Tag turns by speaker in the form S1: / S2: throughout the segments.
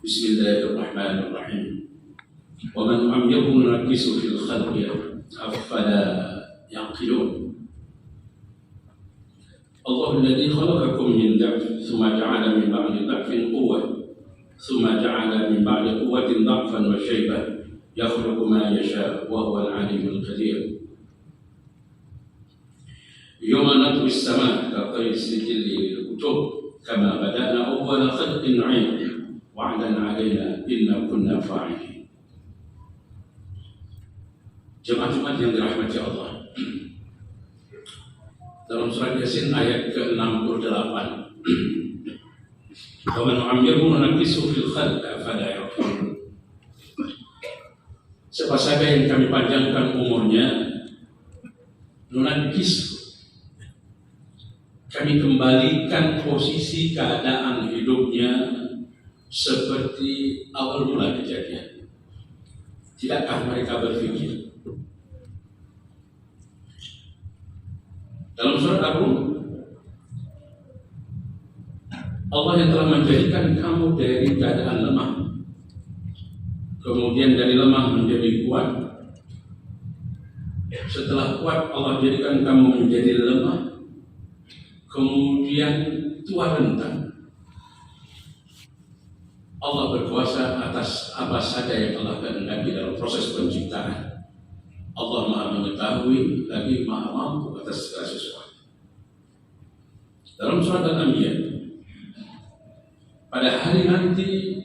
S1: Bismillahirrahmanirrahim. Wa man amyahu nakisu fil khalqi afala yaqilun. Allahu alladhi khalaqakum min dha'fin thumma ja'ala min ba'di dha'fin quwwatan thumma ja'ala min ba'di quwwatin dha'fan wa shayban yakhluqu ma yasha' wa huwa al-'aliyyul qadir. Yawma natwi as-samaa'a ka-tayyi as-sijilli lil-kutub kama bada'na awwala khalqin 'id wa'dan 'alaina inna kunna fa'ilin. Jemaah-jemaah yang dirahmati Allah, dalam surat Yasin ayat ke-68, wa man nu'ammirhu nunakkisu fil khalqi afala ya'qilun. Siapa saja yang kami panjangkan umurnya, nunakkis, kami kembalikan posisi keadaan hidupnya seperti awal mula kejadian. Tidakkah mereka berpikir? Dalam surat Ar-Rum, Allah yang telah menjadikan kamu dari keadaan lemah, kemudian dari lemah menjadi kuat. Setelah kuat, Allah jadikan kamu menjadi lemah, kemudian tua renta. Allah berkuasa atas apa saja yang Allah kehendaki dalam proses penciptaan. Allah Maha mengetahui lagi Maha mampu atas segala sesuatu. Dalam surat Al-Anbiya, pada hari nanti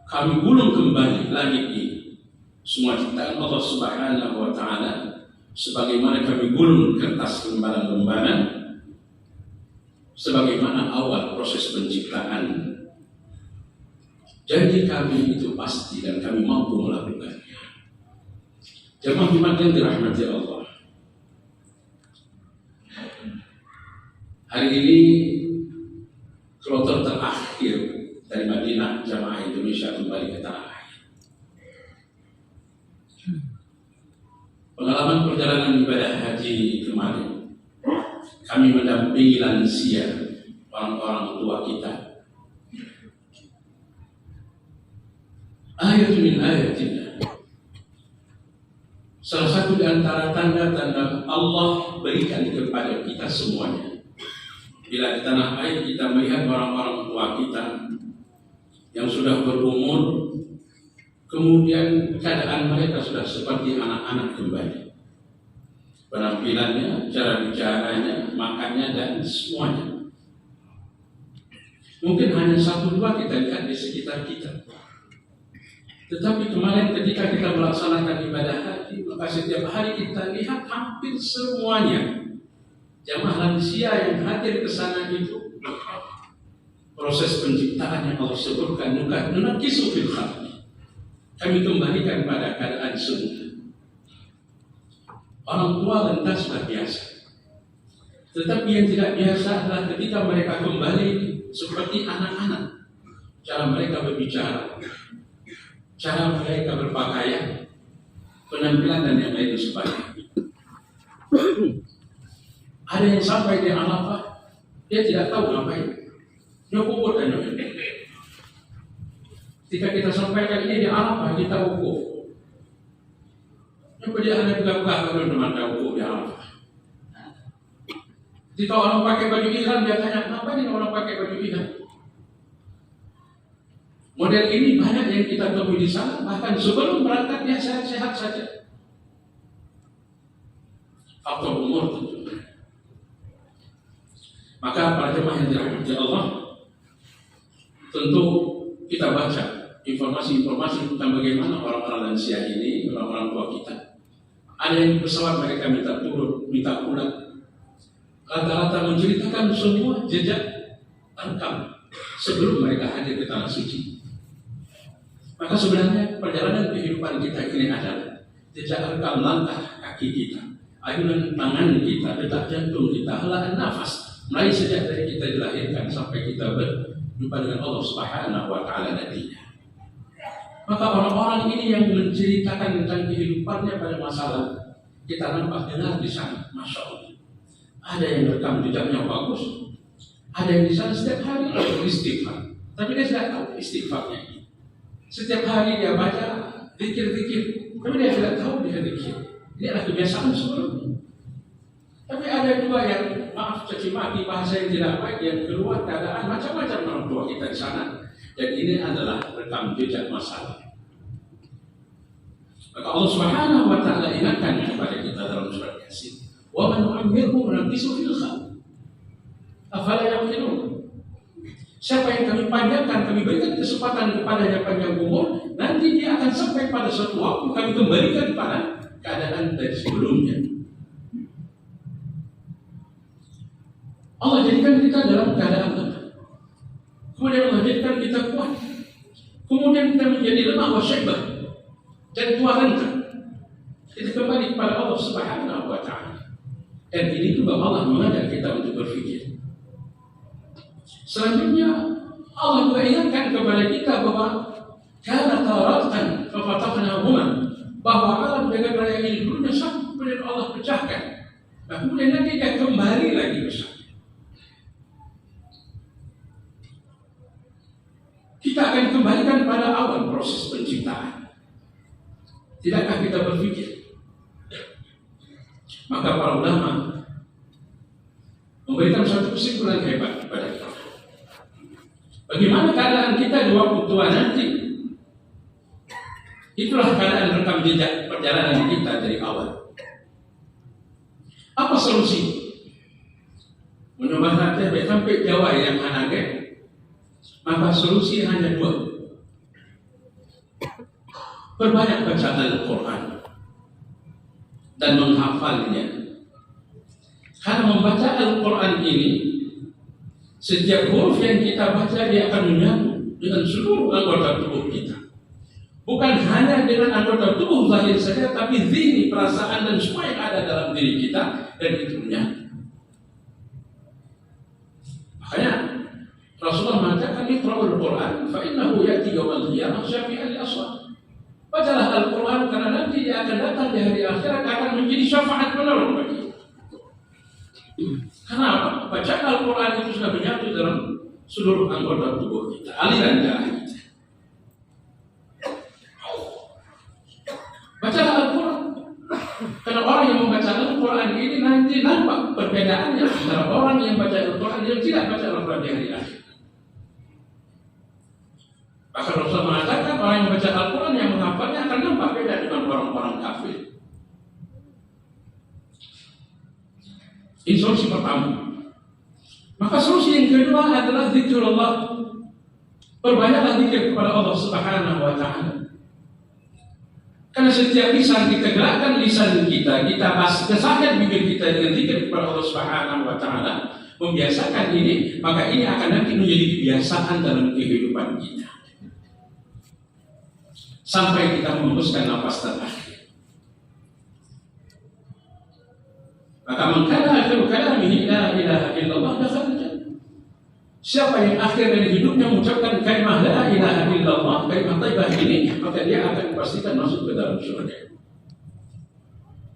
S1: kami gulung kembali langit ini, semua ciptaan Allah Subhanahu wa Ta'ala, sebagaimana kami gulung kertas lembaran-lembaran, sebagaimana awal proses penciptaan. Janji kami itu pasti dan kami mampu melakukannya. Jemaah yang dirahmati Allah, hari ini kloter terakhir dari Madinah jamaah Indonesia kembali ke tanah air. Pengalaman perjalanan ibadah haji kemarin, kami mendampingi lansia, orang-orang tua kita. Ayat min ayatillah, salah satu di antara tanda-tanda Allah berikan kepada kita semuanya. Bila di tanah air kita melihat orang-orang tua kita yang sudah berumur, kemudian keadaan mereka sudah seperti anak-anak kembali. Penampilannya, cara bicaranya, makannya, dan semuanya. Mungkin hanya satu dua kita lihat di sekitar kita. Tetapi kemarin ketika kita melaksanakan ibadah haji, maka setiap hari kita lihat hampir semuanya jamaah lansia yang hadir ke sana itu proses penciptaan yang Allah sebutkan, nunakkisu fil khalqi, kami kembalikan pada keadaan semula. Orang tua lantas sudah biasa, tetapi yang tidak biasa adalah ketika mereka kembali seperti anak-anak, cara mereka berbicara, cara mereka berpakaian, penampilan dan yang lain sebagainya. Ada yang sampai di Arafah, dia tidak tahu ngapain, nyokupur dan nyokupur. Ketika kita sampaikan ini di Arafah, kita wukuf. Nyokupur dia hanya buka-buka teman-teman tahu wukuf di Arafah. Ketika orang pakai baju ihram, dia tanya, ngapain ini orang pakai baju ihram? Model ini banyak yang kita temui di sana, bahkan sebelum berangkat dia sehat-sehat saja. Faktor umur tentu. Maka para jemaah yang dirahmati Allah, tentu kita baca informasi-informasi tentang bagaimana orang-orang lansia ini, orang-orang tua kita. Ada yang di pesawat mereka minta turun, minta pulang. Rata-rata menceritakan semua jejak rekam sebelum mereka hadir ke tanah suci. Maka sebenarnya perjalanan kehidupan kita ini adalah jejak rekam langkah kaki kita, ayunan tangan kita, detak jantung kita, helaan nafas, mulai sejak dari kita dilahirkan sampai kita berjumpa dengan Allah Subhanahu wa Ta'ala nantinya. Maka orang-orang ini yang menceritakan tentang kehidupannya pada masa lalu, kita nampak dengar di sana, Masya Allah. Ada yang rekam jejaknya bagus, ada yang di sana setiap hari beristighfar, tapi dia tidak tahu istighfarnya. Setiap hari dia baca zikir-zikir, tapi dia tidak tahu dia zikir. Ini adalah kebiasaan sebelumnya. Tapi ada dua yang, maaf caci maki, bahasa yang tidak baik, yang keluar keadaan macam-macam orang tua kita di sana. Dan ini adalah rekam jejak masalah. Maka Allah Subhanahu wa taala ingatkan kepada kita dalam surat Yasin, "Wa man nu'ammirhu nunaqqisu fil khalq." Afala yaqilun? Siapa yang kami panjangkan, kami berikan kesempatan kepadanya panjang umur, nanti dia akan sampai pada suatu waktu kami kembalikan pada keadaan dari sebelumnya. Allah jadikan kita dalam keadaan lemah. Kemudian Allah jadikan kita kuat. Kemudian kita menjadi lemah wa syaibah dan tua renta. Kita kembali kepada Allah Subhanahu wa taala. Dan ini juga Allah mengajak kita untuk berfikir. Selanjutnya Allah juga ingatkan kepada kita bahwa kana taratan fa fataqnahuma, bahwa alam jagat raya ini dulunya satu, kemudian Allah pecahkan. Nah, kemudian nanti dia kembali lagi bersatu. Kita akan kembalikan pada awal proses penciptaan. Tidakkah kita berpikir? Maka para ulama memberikan satu kesimpulan hebat kepada kita. Bagaimana keadaan kita di waktu tua nanti? Itulah keadaan rekam jejak perjalanan kita dari awal. Apa solusi? Mencoba sampai Jawa yang anaknya, maka solusi hanya dua. Perbanyak baca Al-Quran dan menghafalnya. Karena membaca Al-Quran ini, setiap huruf yang kita baca dia akan menyatu dengan seluruh anggota tubuh kita. Bukan hanya dengan anggota tubuh zahir saja, tapi zihni, perasaan dan semua yang ada dalam diri kita, dan itu menyatu. Makanya Rasulullah mengatakan, "Iqra'ul Quran fa innahu ya'ti yawmal qiyamah syafi'an li aswat." Bacalah Al-Quran karena nanti dia akan datang di hari akhirat, akan menjadi syafaat penolong bagi kita. Kenapa? Bacaan Al-Quran itu sudah menyatu dalam seluruh anggota tubuh kita, aliran darah kita. Bacalah Al-Quran. Karena orang yang membaca Al-Quran ini nanti nampak perbedaannya antara orang yang baca Al-Quran dan yang tidak baca Al-Quran di hari akhir. Maka Rasul mengatakan orang yang membaca Al-Quran yang menghafalnya akan nampak beda dengan orang-orang kafir. Ini solusi pertama. Maka solusi yang kedua adalah zikrullah. Perbanyaklah zikir kepada Allah Subhanahu wa taala. Karena setiap lisan kita gerakkan lisan kita basahkan bibir kita dengan zikir kepada Allah Subhanahu wa taala, membiasakan ini, maka ini akan nanti menjadi kebiasaan dalam kehidupan kita. Sampai kita menghembuskan nafas terakhir. Maka mengkana akhir kalamihi la ilaha illallah dakhala jannah. Siapa yang akhir dari hidupnya mengucapkan kalimah la ilaha illallah, kalimah thayyibah ini, maka dia akan dipastikan masuk ke dalam surga.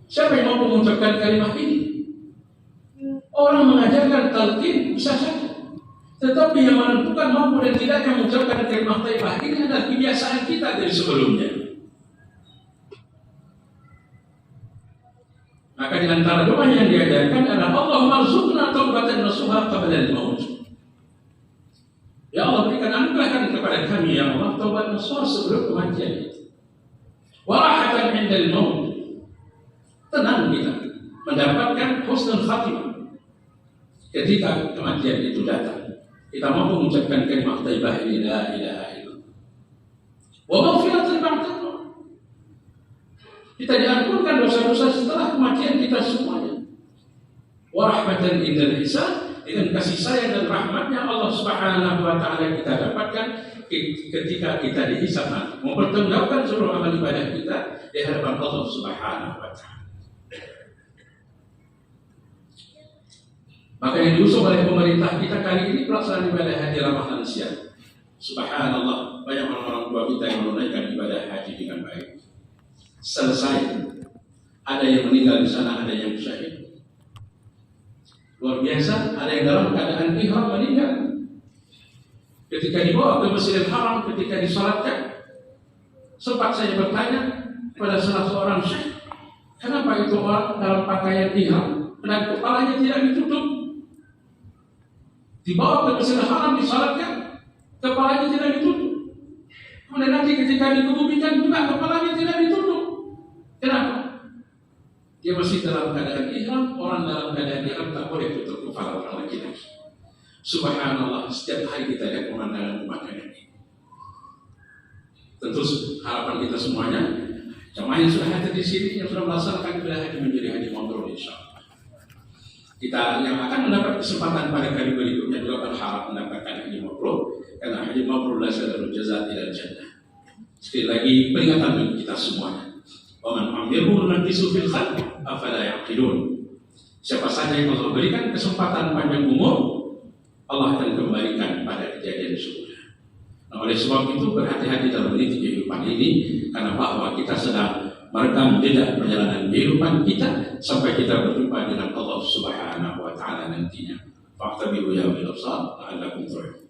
S1: Siapa yang mau mengucapkan kalimah ini? Orang mengajarkan talqin bisa saja. Tetapi yang menentukan mampu dan tidaknya mengucapkan kalimah thayyibah ini adalah kebiasaan kita dari sebelumnya. Maka di antara doa yang diajarkan adalah Allahumma rzuqna taubatan nasuha qabla al-maut. Ya Allah, berikan anugerahkan kepada kami ya Allah taubat nasuha sebelum kematian itu. Wa rahatan 'inda al-maut. Tenang kita mendapatkan husnul khatimah ketika kematian itu datang. Kita mampu mengucapkan kalimah thayyibah ini la ilaha illallah. Wa maghfiratan ba'da al-maut. Kita diampunkan dosa-dosa setelah kematian kita semuanya. Wa rahmatan indal hisab, dengan kasih sayang dan rahmatnya Allah Subhanahu wa taala kita dapatkan ketika kita dihisab nanti, mempertanggungjawabkan seluruh amal ibadah kita di hadapan Allah Subhanahu wa taala. Maka yang diusung oleh pemerintah kita kali ini pelaksanaan ibadah haji ramah lansia. Subhanallah, banyak orang-orang tua kita yang menunaikan ibadah haji dengan baik. Selesai, ada yang meninggal di sana, ada yang syahid. Luar biasa, ada yang dalam keadaan ihram meninggal. ketika dibawa ke Masjidil Haram, ketika disalatkan, sempat saya bertanya pada salah seorang syekh, kenapa itu orang dalam pakaian ihram dan kepalanya tidak ditutup? Dibawa ke Masjidil Haram, disalatkan, kepalanya tidak ditutup. Kemudian nanti ketika dikebumikan juga kepalanya tidak ditutup. Kenapa? Dia masih dalam keadaan ihram. Orang dalam keadaan ihram tak boleh tutup kepala orang laki-laki. Subhanallah, setiap hari kita lihat pemandangan pemandangan ini. Tentu harapan kita semuanya, jamaah yang sudah hadir di sini, yang sudah melaksanakan ibadah haji menjadi haji mabrur insyaallah. Kita yang akan mendapat kesempatan pada kali berikutnya juga berharap mendapatkan haji mabrur, karena haji mabrur la syadru jazaa ila jannah. Sekali lagi peringatan bagi kita semuanya. Wa man amirhu nantisu fil khalq afala yaqilun. Siapa saja yang Allah berikan kesempatan panjang umur, Allah akan kembalikan pada kejadian semula. Nah, oleh sebab itu berhati-hati dalam meniti kehidupan ini, karena bahwa kita sedang merekam jejak perjalanan kehidupan kita sampai kita berjumpa dengan Allah Subhanahu wa taala nantinya. Fa'tabiru ya ulil absar la'allakum turhamun.